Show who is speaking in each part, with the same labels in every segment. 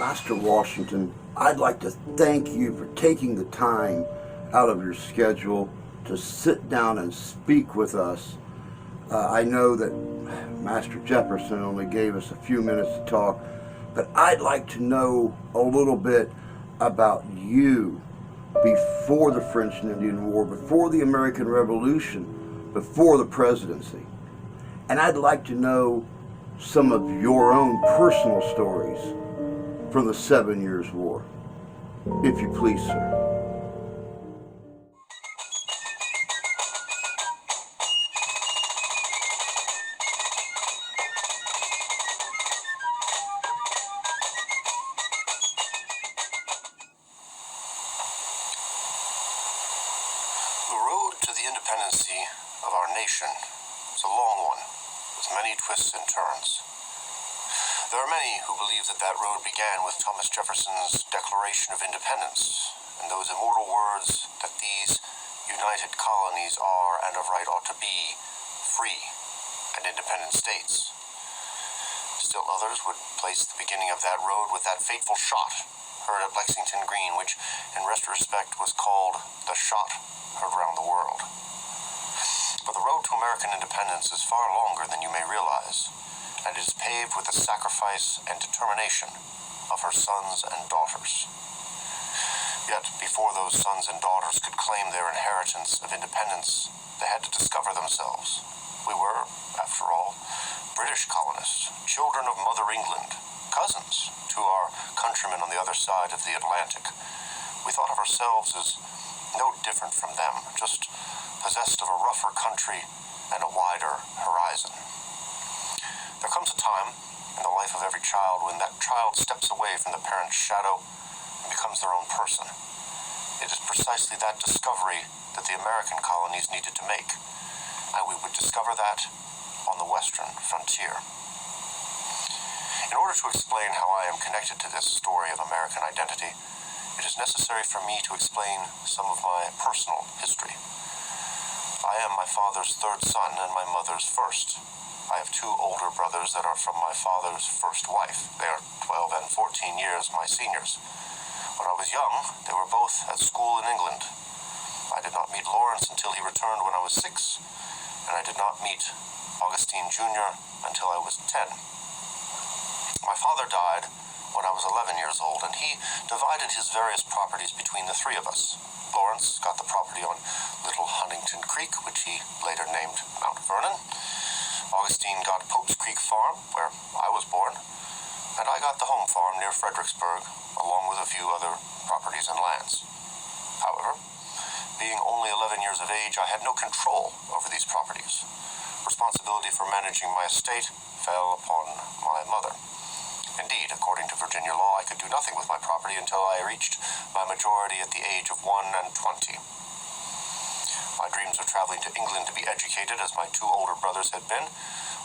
Speaker 1: Master Washington, I'd like to thank you for taking the time out of your schedule to sit down and speak with us. I know that Master Jefferson only gave us a few minutes to talk, but I'd like to know a little bit about you before the French and Indian War, before the American Revolution, before the presidency. And I'd like to know some of your own personal stories from the 7 Years' War, if you please, sir.
Speaker 2: The road to the independency of our nation is a long one, with many twists and turns. There are many who believe that that road began with Thomas Jefferson's Declaration of Independence, and those immortal words that these united colonies are and of right ought to be free and independent states. Still others would place the beginning of that road with that fateful shot heard at Lexington Green, which in retrospect was called the shot heard around the world. But the road to American independence is far longer than you may realize, and it is paved with the sacrifice and determination of her sons and daughters. Yet, before those sons and daughters could claim their inheritance of independence, they had to discover themselves. We were, after all, British colonists, children of Mother England, cousins to our countrymen on the other side of the Atlantic. We thought of ourselves as no different from them, just possessed of a rougher country and a wider horizon. There comes a time in the life of every child when that child steps away from the parent's shadow and becomes their own person. It is precisely that discovery that the American colonies needed to make, and we would discover that on the western frontier. In order to explain how I am connected to this story of American identity, it is necessary for me to explain some of my personal history. I am my father's third son and my mother's first. I have two older brothers that are from my father's first wife. They are 12 and 14 years my seniors. When I was young, they were both at school in England. I did not meet Lawrence until he returned when I was 6, and I did not meet Augustine Jr. until I was 10. My father died when I was 11 years old, and he divided his various properties between the three of us. Lawrence got the property on Little Huntington Creek, which he later named Mount Vernon. Augustine got Pope's Creek Farm, where I was born, and I got the home farm near Fredericksburg, along with a few other properties and lands. However, being only 11 years of age, I had no control over these properties. Responsibility for managing my estate fell upon my mother. Indeed, according to Virginia law, I could do nothing with my property until I reached my majority at the age of 1 and 20. My dreams of traveling to England to be educated, as my two older brothers had been,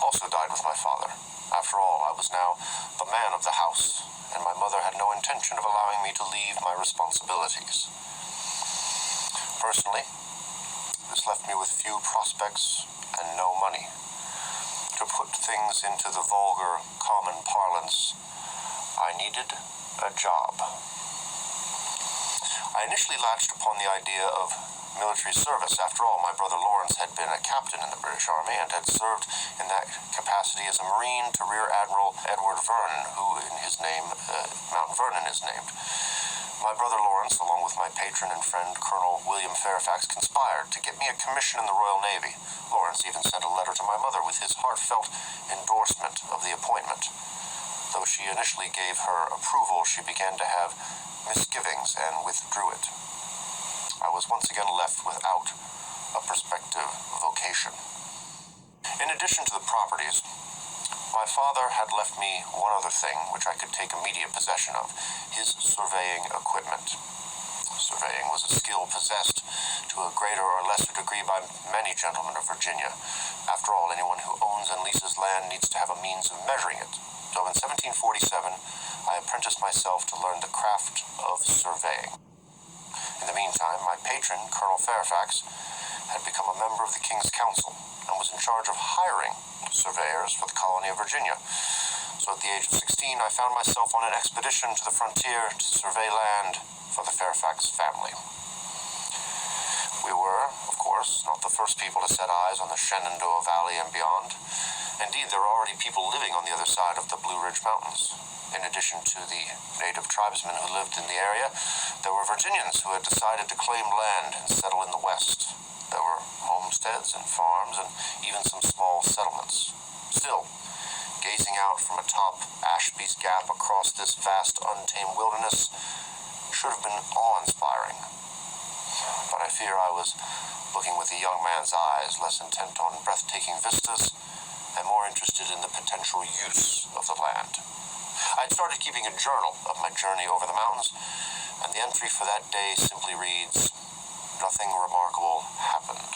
Speaker 2: also died with my father. After all, I was now the man of the house, and my mother had no intention of allowing me to leave my responsibilities. Personally, this left me with few prospects and no money. To put things into the vulgar, common parlance, I needed a job. I initially latched upon the idea of military service. After all, my brother Lawrence had been a captain in the British Army and had served in that capacity as a Marine to Rear Admiral Edward Vernon, who in his name, Mount Vernon is named. My brother Lawrence, along with my patron and friend Colonel William Fairfax, conspired to get me a commission in the Royal Navy. Lawrence even sent a letter to my mother with his heartfelt endorsement of the appointment. Though she initially gave her approval, she began to have misgivings and withdrew it. I was once again left without a prospective vocation. In addition to the properties, my father had left me one other thing which I could take immediate possession of: his surveying equipment. Surveying was a skill possessed to a greater or lesser degree by many gentlemen of Virginia. After all, anyone who owns and leases land needs to have a means of measuring it. So in 1747, I apprenticed myself to learn the craft of surveying. In the meantime, my patron, Colonel Fairfax, had become a member of the King's Council and was in charge of hiring surveyors for the colony of Virginia. So at the age of 16, I found myself on an expedition to the frontier to survey land for the Fairfax family. We were, of course, not the first people to set eyes on the Shenandoah Valley and beyond. Indeed, there were already people living on the other side of the Blue Ridge Mountains. In addition to the native tribesmen who lived in the area, there were Virginians who had decided to claim land and settle in the West. There were homesteads and farms and even some small settlements. Still, gazing out from atop Ashby's Gap across this vast, untamed wilderness should have been awe-inspiring. But I fear I was looking with a young man's eyes, less intent on breathtaking vistas and more interested in the potential use of the land. I had started keeping a journal of my journey over the mountains, and the entry for that day simply reads, "Nothing remarkable happened."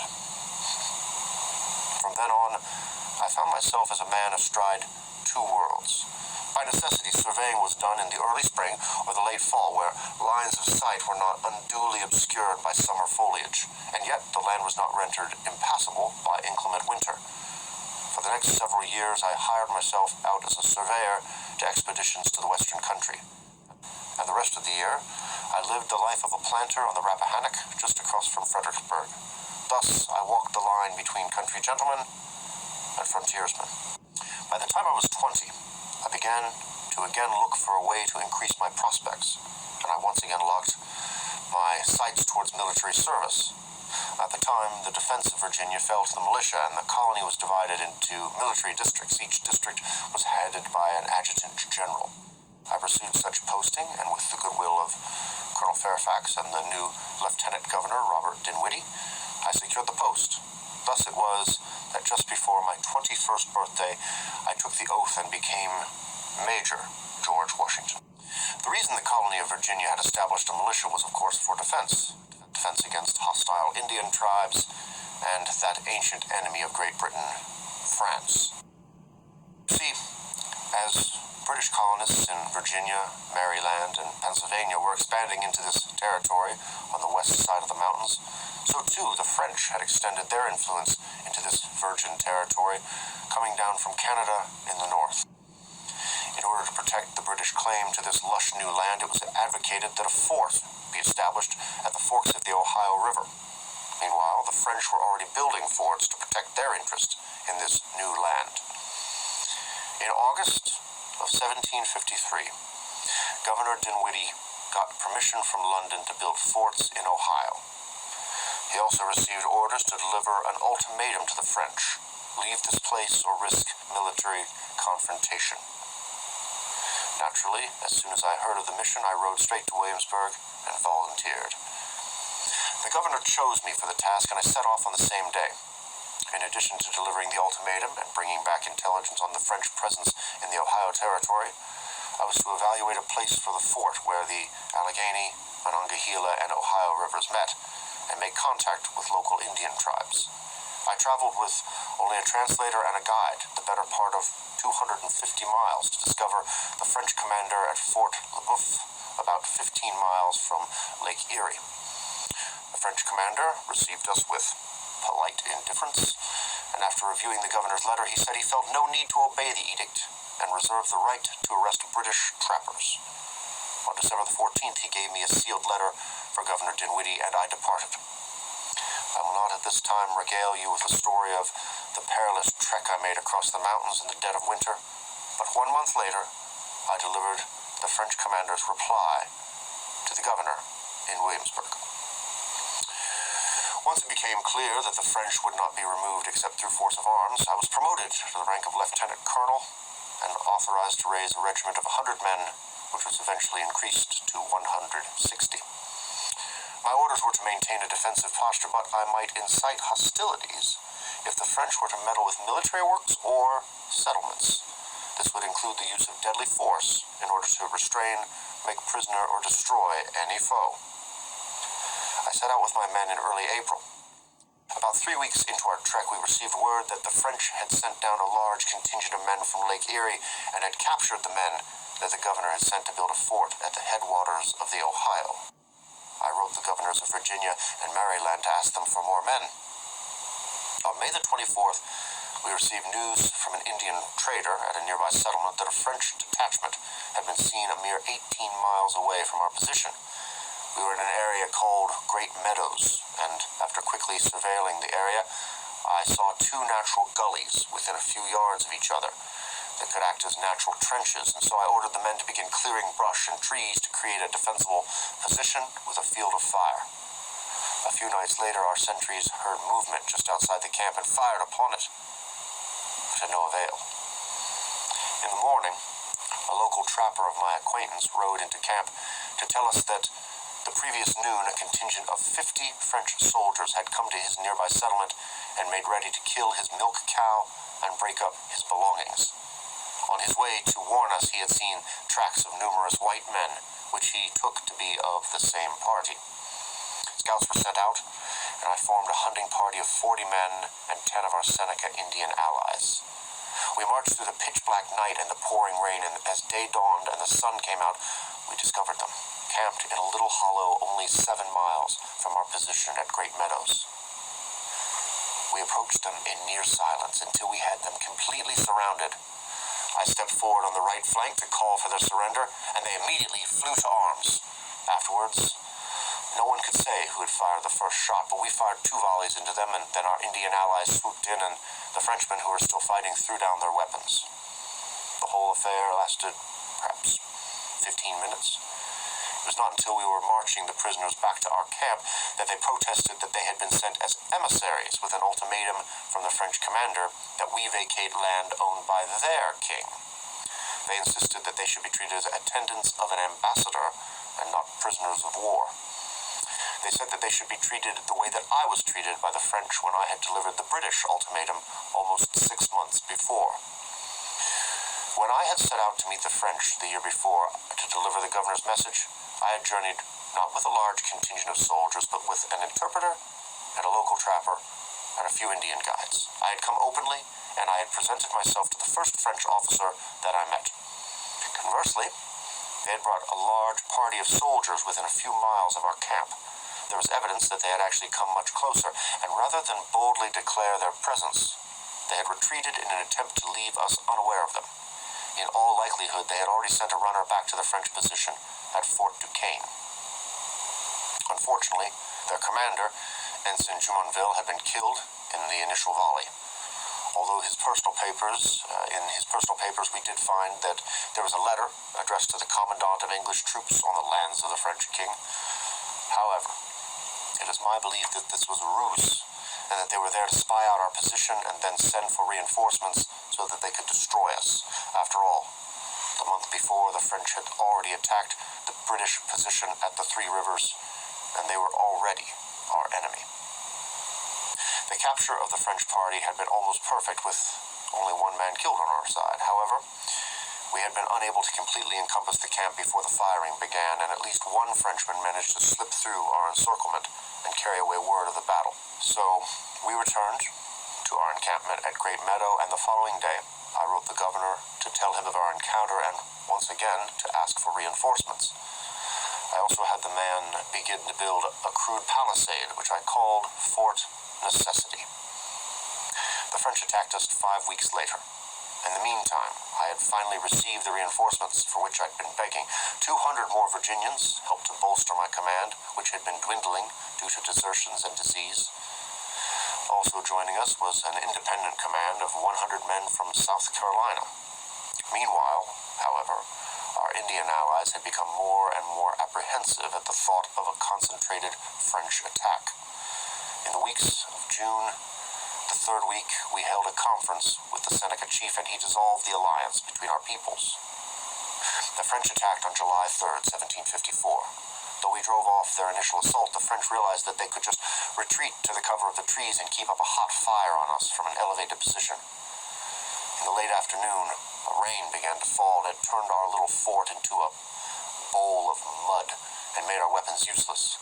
Speaker 2: From then on, I found myself as a man astride two worlds. By necessity, surveying was done in the early spring or the late fall, where lines of sight were not unduly obscured by summer foliage, and yet the land was not rendered impassable by inclement winter. For the next several years, I hired myself out as a surveyor to expeditions to the western country. And the rest of the year, I lived the life of a planter on the Rappahannock just across from Fredericksburg. Thus, I walked the line between country gentlemen and frontiersmen. By the time I was 20, I began to again look for a way to increase my prospects, and I once again locked my sights towards military service. At the time, the defense of Virginia fell to the militia, and the colony was divided into military districts. Each district was headed by an adjutant general. I pursued such posting, and with the goodwill of Colonel Fairfax and the new Lieutenant Governor, Robert Dinwiddie, I secured the post. Thus it was that just before my 21st birthday, I took the oath and became Major George Washington. The reason the colony of Virginia had established a militia was, of course, for defense against hostile Indian tribes and that ancient enemy of Great Britain, France. See, as British colonists in Virginia, Maryland, and Pennsylvania were expanding into this territory on the west side of the mountains, so too the French had extended their influence into this virgin territory, coming down from Canada in the north. In order to protect the British claim to this lush new land, it was advocated that a fort be established at the forks of the Ohio River. Meanwhile, the French were already building forts to protect their interest in this new land. In August of 1753, Governor Dinwiddie got permission from London to build forts in Ohio. He also received orders to deliver an ultimatum to the French: leave this place or risk military confrontation. Naturally, as soon as I heard of the mission, I rode straight to Williamsburg and volunteered. The governor chose me for the task, and I set off on the same day. In addition to delivering the ultimatum and bringing back intelligence on the French presence in the Ohio Territory, I was to evaluate a place for the fort where the Allegheny, Monongahela, and Ohio rivers met, and make contact with local Indian tribes. I traveled with only a translator and a guide, the better part of 250 miles, to discover the French commander at Fort Le Boeuf, about 15 miles from Lake Erie. The French commander received us with polite indifference, and after reviewing the governor's letter, he said he felt no need to obey the edict and reserved the right to arrest British trappers. On December the 14th, he gave me a sealed letter for Governor Dinwiddie, and I departed. I will not at this time regale you with the story of the perilous trek I made across the mountains in the dead of winter, but 1 month later, I delivered the French commander's reply to the governor in Williamsburg. Once it became clear that the French would not be removed except through force of arms, I was promoted to the rank of lieutenant colonel and authorized to raise a regiment of 100 men, which was eventually increased to 160. My orders were to maintain a defensive posture, but I might incite hostilities if the French were to meddle with military works or settlements. This would include the use of deadly force in order to restrain, make prisoner, or destroy any foe. I set out with my men in early April. About 3 weeks into our trek, we received word that the French had sent down a large contingent of men from Lake Erie and had captured the men that the governor had sent to build a fort at the headwaters of the Ohio. I wrote the governors of Virginia and Maryland to ask them for more men. On May the 24th, We received news from an Indian trader at a nearby settlement that a French detachment had been seen a mere 18 miles away from our position. We were in an area called Great Meadows, and after quickly surveilling the area, I saw two natural gullies within a few yards of each other that could act as natural trenches, and so I ordered the men to begin clearing brush and trees to create a defensible position with a field of fire. A few nights later, our sentries heard movement just outside the camp and fired upon it, to no avail. In the morning, a local trapper of my acquaintance rode into camp to tell us that the previous noon a contingent of 50 French soldiers had come to his nearby settlement and made ready to kill his milk cow and break up his belongings. On his way to warn us, he had seen tracks of numerous white men, which he took to be of the same party. Scouts were sent out, and I formed a hunting party of 40 men and 10 of our Seneca Indian allies. We marched through the pitch-black night and the pouring rain, and as day dawned and the sun came out, we discovered them, camped in a little hollow only 7 miles from our position at Great Meadows. We approached them in near silence until we had them completely surrounded. I stepped forward on the right flank to call for their surrender, and they immediately flew to arms. Afterwards, no one could say who had fired the first shot, but we fired 2 volleys into them, and then our Indian allies swooped in, and the Frenchmen who were still fighting threw down their weapons. The whole affair lasted perhaps 15 minutes. It was not until we were marching the prisoners back to our camp that they protested that they had been sent as emissaries with an ultimatum from the French commander that we vacate land owned by their king. They insisted that they should be treated as attendants of an ambassador and not prisoners of war. They said that they should be treated the way that I was treated by the French when I had delivered the British ultimatum almost 6 months before. When I had set out to meet the French the year before to deliver the governor's message, I had journeyed not with a large contingent of soldiers, but with an interpreter and a local trapper and a few Indian guides. I had come openly, and I had presented myself to the first French officer that I met. Conversely, they had brought a large party of soldiers within a few miles of our camp. There was evidence that they had actually come much closer, and rather than boldly declare their presence, they had retreated in an attempt to leave us unaware of them. In all likelihood, they had already sent a runner back to the French position at Fort Duquesne. Unfortunately, their commander, Ensign Jumonville, had been killed in the initial volley. Although in his personal papers, we did find that there was a letter addressed to the commandant of English troops on the lands of the French king. However, it is my belief that this was a ruse, and that they were there to spy out our position and then send for reinforcements so that they could destroy us. After all, the month before, the French had already attacked the British position at the Three Rivers, and they were already our enemy. The capture of the French party had been almost perfect, with only 1 man killed on our side. However, we had been unable to completely encompass the camp before the firing began, and at least 1 Frenchman managed to slip through our encirclement and carry away word of the battle. So we returned to our encampment at Great Meadow, and the following day I wrote the governor to tell him of our encounter and once again to ask for reinforcements. I also had the man begin to build a crude palisade, which I called Fort Necessity. The French attacked us 5 weeks later. In the meantime, I had finally received the reinforcements for which I'd been begging. 200 more Virginians helped to bolster my command, which had been dwindling due to desertions and disease. Also joining us was an independent command of 100 men from South Carolina. Meanwhile, however, our Indian allies had become more and more apprehensive at the thought of a concentrated French attack. In the weeks of June, the 3rd week, we held a conference with the Seneca chief, and he dissolved the alliance between our peoples. The French attacked on July 3rd, 1754. Though we drove off their initial assault, the French realized that they could just retreat to the cover of the trees and keep up a hot fire on us from an elevated position. In the late afternoon, rain began to fall, and it turned our little fort into a bowl of mud and made our weapons useless.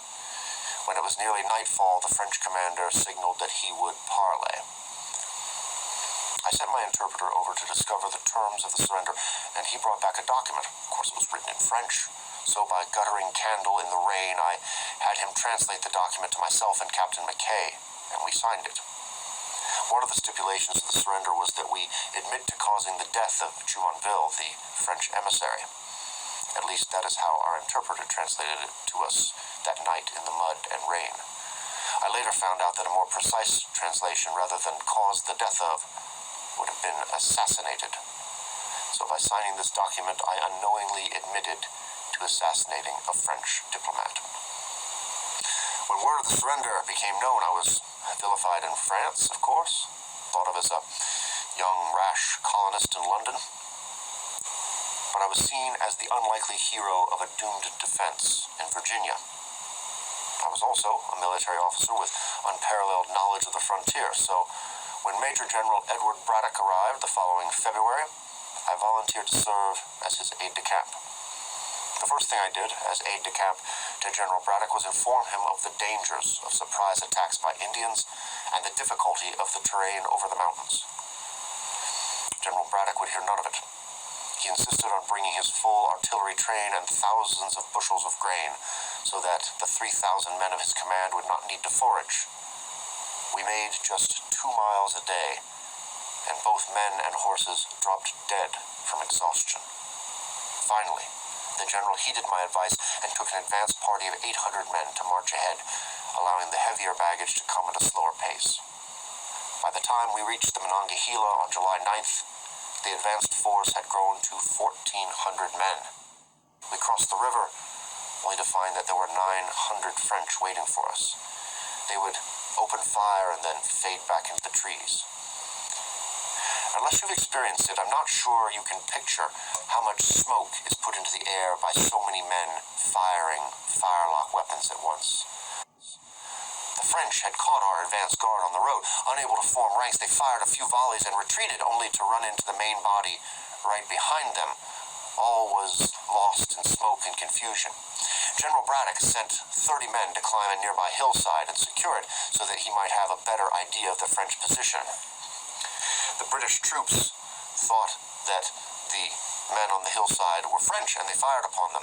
Speaker 2: When it was nearly nightfall, the French commander signaled that he would parley. I sent my interpreter over to discover the terms of the surrender, and he brought back a document. Of course, it was written in French, so by guttering candle in the rain, I had him translate the document to myself and Captain McKay, and we signed it. One of the stipulations of the surrender was that we admit to causing the death of Jumonville, the French emissary. At least that is how our interpreter translated it to us that night in the mud and rain. I later found out that a more precise translation, rather than caused the death of, would have been assassinated. So by signing this document, I unknowingly admitted to assassinating a French diplomat. When word of the surrender became known, I was vilified in France, of course, thought of as a young, rash colonist in London. But I was seen as the unlikely hero of a doomed defense in Virginia. I was also a military officer with unparalleled knowledge of the frontier, so when Major General Edward Braddock arrived the following February, I volunteered to serve as his aide-de-camp. The first thing I did as aide-de-camp to General Braddock was inform him of the dangers of surprise attacks by Indians and the difficulty of the terrain over the mountains. General Braddock would hear none of it. He insisted on bringing his full artillery train and thousands of bushels of grain so that the 3,000 men of his command would not need to forage. We made just 2 miles a day, and both men and horses dropped dead from exhaustion. Finally, the general heeded my advice and took an advance party of 800 men to march ahead, allowing the heavier baggage to come at a slower pace. By the time we reached the Monongahela on July 9th, the advanced force had grown to 1,400 men. We crossed the river, only to find that there were 900 French waiting for us. They would open fire and then fade back into the trees. Unless you've experienced it, I'm not sure you can picture how much smoke is put into the air by so many men firing firelock weapons at once. The French had caught our advance guard on the road. Unable to form ranks, they fired a few volleys and retreated, only to run into the main body right behind them. All was lost in smoke and confusion. General Braddock sent 30 men to climb a nearby hillside and secure it so that he might have a better idea of the French position. The British troops thought that the men on the hillside were French and they fired upon them,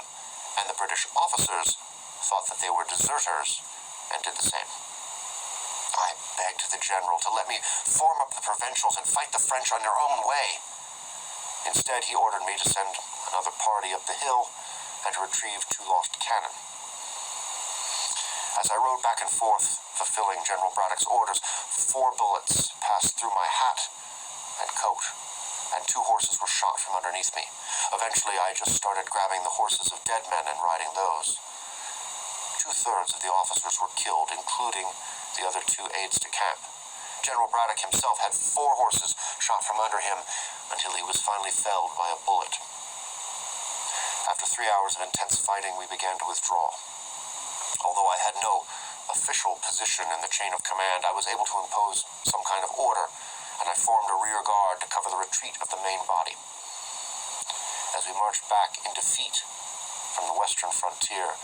Speaker 2: and the British officers thought that they were deserters and did the same. I begged the general to let me form up the provincials and fight the French on their own way. Instead, he ordered me to send another party up the hill and to retrieve 2 lost cannon. As I rode back and forth, fulfilling General Braddock's orders, 4 bullets passed through my hat and coat, and 2 horses were shot from underneath me. Eventually, I just started grabbing the horses of dead men and riding those. 2/3 of the officers were killed, including the other 2 aides-de-camp. General Braddock himself had 4 horses shot from under him until he was finally felled by a bullet. After 3 hours of intense fighting, we began to withdraw. Although I had no official position in the chain of command, I was able to impose some kind of order, and I formed a rear guard to cover the retreat of the main body. As we marched back in defeat from the western frontier,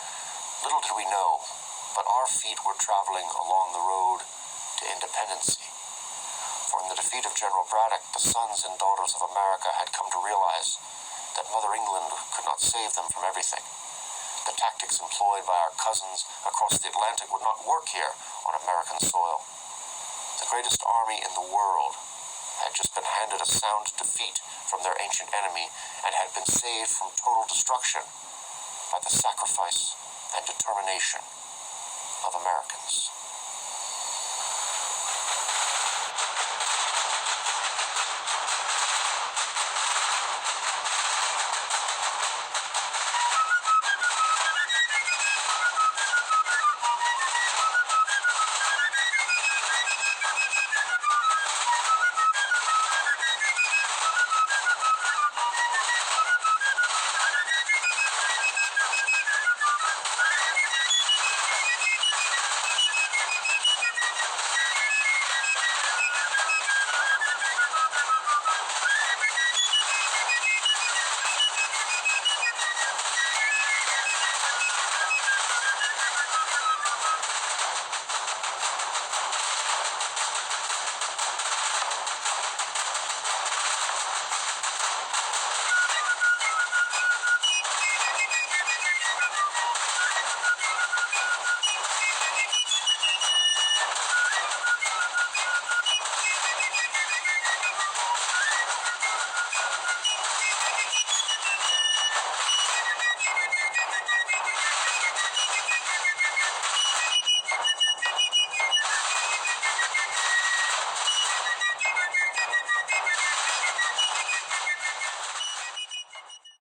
Speaker 2: little did we know, but our feet were traveling along the road to independency. For in the defeat of General Braddock, the sons and daughters of America had come to realize that Mother England could not save them from everything. The tactics employed by our cousins across the Atlantic would not work here on American soil. The greatest army in the world had just been handed a sound defeat from their ancient enemy and had been saved from total destruction by the sacrifice and determination of Americans.